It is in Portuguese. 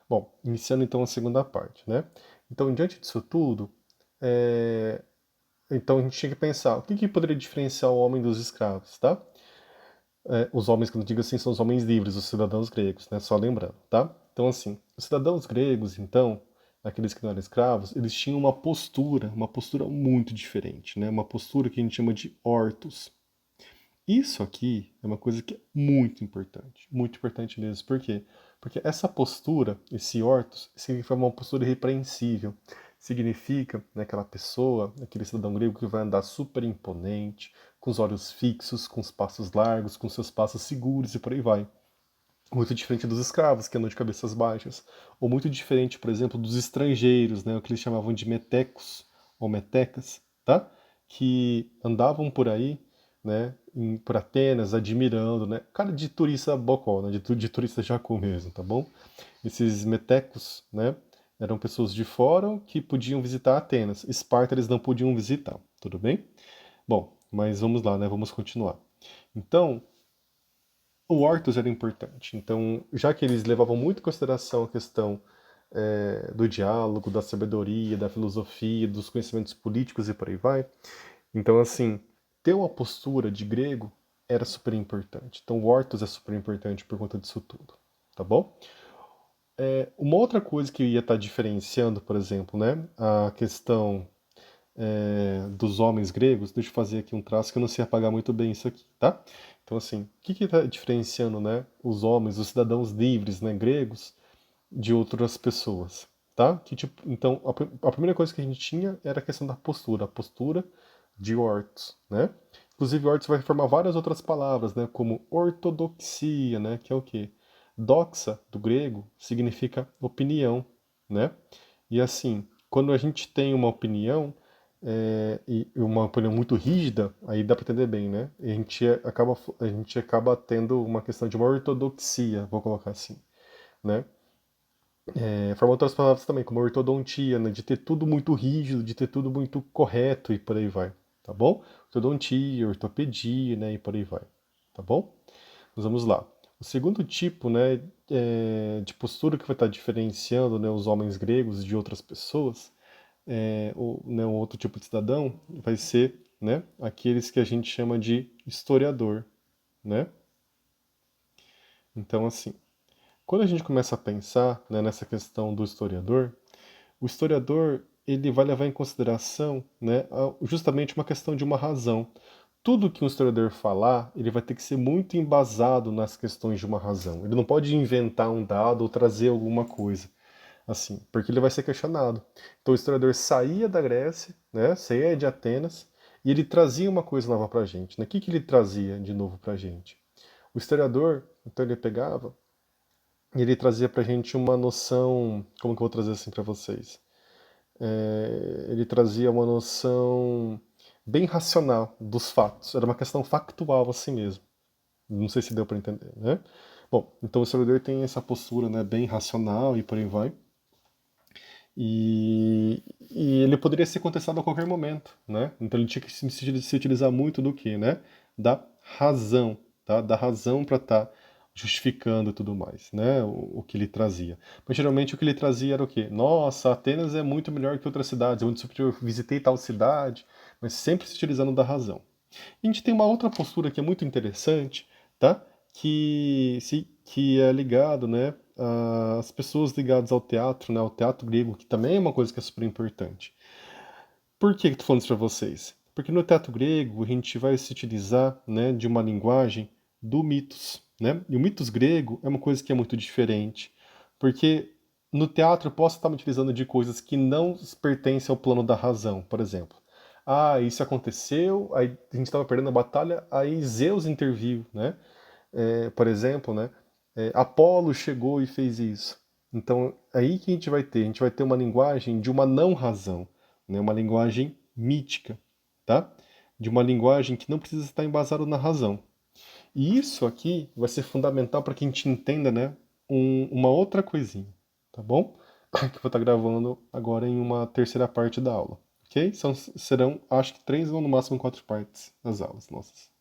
Bom, iniciando então a segunda parte, né? Então, diante disso tudo, é, então a gente tinha que pensar o que que poderia diferenciar o homem dos escravos, tá? Os homens, quando eu digo assim, são os homens livres, os cidadãos gregos, né? Só lembrando, tá? Então, assim, os cidadãos gregos, então, aqueles que não eram escravos, eles tinham uma postura muito diferente, né? Uma postura que a gente chama de ortos. Isso aqui é uma coisa que é muito importante mesmo. Por quê? Porque essa postura, esse ortos, significa uma postura irrepreensível. Significa, né, aquela pessoa, aquele cidadão grego que vai andar super imponente, com os olhos fixos, com os passos largos, com seus passos seguros e por aí vai. Muito diferente dos escravos, que andam de cabeças baixas. Ou muito diferente, por exemplo, dos estrangeiros, né, o que eles chamavam de metecos ou metecas, tá? Que andavam por aí, né, por Atenas, admirando, né? Cara de turista bocó, né, de turista jacu mesmo, tá bom? Esses metecos, né, eram pessoas de fora que podiam visitar Atenas. Esparta eles não podiam visitar, tudo bem? Bom, mas vamos lá, né? Vamos continuar. Então, o Ortus era importante. Então, já que eles levavam muito em consideração a questão do diálogo, da sabedoria, da filosofia, dos conhecimentos políticos e por aí vai, então, assim, ter uma postura de grego era super importante. Então, o Ortus é super importante por conta disso tudo, tá bom? Uma outra coisa que ia estar diferenciando, por exemplo, né, a questão dos homens gregos, deixa eu fazer aqui um traço que eu não sei apagar muito bem isso aqui, tá? Então, assim, o que está diferenciando, né, os homens, os cidadãos livres, né, gregos, de outras pessoas, tá? Que, tipo, então, a primeira coisa que a gente tinha era a questão da postura, a postura de Ortos, né? Inclusive, Ortos vai formar várias outras palavras, né, como ortodoxia, né, que é o quê? Doxa, do grego, significa opinião, né? E assim, quando a gente tem uma opinião, e uma opinião muito rígida, aí dá para entender bem, né? E a gente acaba tendo uma questão de uma ortodoxia, vou colocar assim, né? Forma outras palavras também, como ortodontia, né? De ter tudo muito rígido, de ter tudo muito correto e por aí vai, tá bom? Ortodontia, ortopedia, né? E por aí vai, tá bom? Mas vamos lá. O segundo tipo, né, de postura que vai estar diferenciando, né, os homens gregos de outras pessoas, né, um outro tipo de cidadão, vai ser, né, aqueles que a gente chama de historiador, né? Então, assim, quando a gente começa a pensar, né, nessa questão do historiador, o historiador ele vai levar em consideração, né, justamente uma questão de uma razão. Tudo que um historiador falar, ele vai ter que ser muito embasado nas questões de uma razão. Ele não pode inventar um dado ou trazer alguma coisa assim, porque ele vai ser questionado. Então o historiador saía da Grécia, né, saía de Atenas, e ele trazia uma coisa nova para a gente. Né? O que, que ele trazia de novo para a gente? O historiador, então ele pegava e ele trazia para a gente uma noção, como que eu vou trazer assim para vocês? Ele trazia uma noção bem racional dos fatos. Era uma questão factual assim mesmo. Não sei se deu para entender, né? Bom, então o historiador tem essa postura, né, bem racional e por aí vai. E ele poderia ser contestado a qualquer momento, né? Então ele tinha que se utilizar muito do que, né? Da razão, tá? Da razão para estar justificando e tudo mais, né? O que ele trazia. Mas geralmente o que ele trazia era o quê? Nossa, Atenas é muito melhor que outras cidades, é muito superior, eu visitei tal cidade, mas sempre se utilizando da razão. E a gente tem uma outra postura que é muito interessante, tá? Que é ligado, né, às pessoas ligadas ao teatro, né, ao teatro grego, que também é uma coisa que é super importante. Por que eu tô falando isso para vocês? Porque no teatro grego a gente vai se utilizar, né, de uma linguagem do mitos, né? E o mitos grego é uma coisa que é muito diferente, porque no teatro eu posso estar me utilizando de coisas que não pertencem ao plano da razão, por exemplo. Ah, isso aconteceu, aí a gente estava perdendo a batalha, aí Zeus interviu, né? Por exemplo, né? Apolo chegou e fez isso. Então, aí que a gente vai ter uma linguagem de uma não razão, né? Uma linguagem mítica, tá? De uma linguagem que não precisa estar embasada na razão. E isso aqui vai ser fundamental para que a gente entenda, né? Uma outra coisinha, tá bom? Que eu vou estar gravando agora em uma terceira parte da aula, ok? Serão, acho que 3 ou no máximo 4 partes das aulas nossas.